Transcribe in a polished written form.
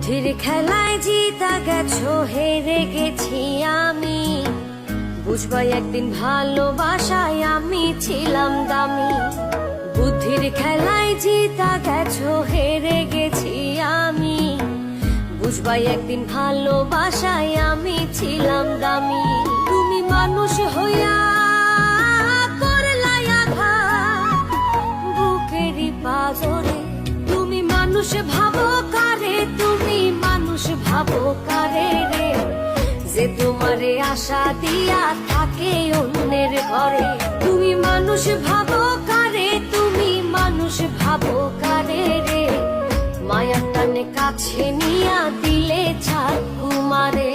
বুদ্ধির খেলায় জিতা গেছো, হেরে গেছি আমি। বুঝবা একদিন ভালোবাসায় আমি ছিলাম দামি। বুদ্ধির খেলায় জিতা গেছো, হেরে গেছি আমি। বুঝবা একদিন ভালোবাসায় আমি ছিলাম দামি। তুমি মানুষ হইয়া করলাই আঘাত বুকেরই পাজরে। তুমি মানুষ ভাবো কারে, তুমি মানুষ ভাবো কারে রে, যে তোমারে আশা দিয়া থাকে অন্যের ঘরে। তুমি মানুষ ভাবো কারে, তুমি মানুষ ভাবো কারে রে, মায়ার টানে কাছে নিয়া দিলে ছাড় কুমারে।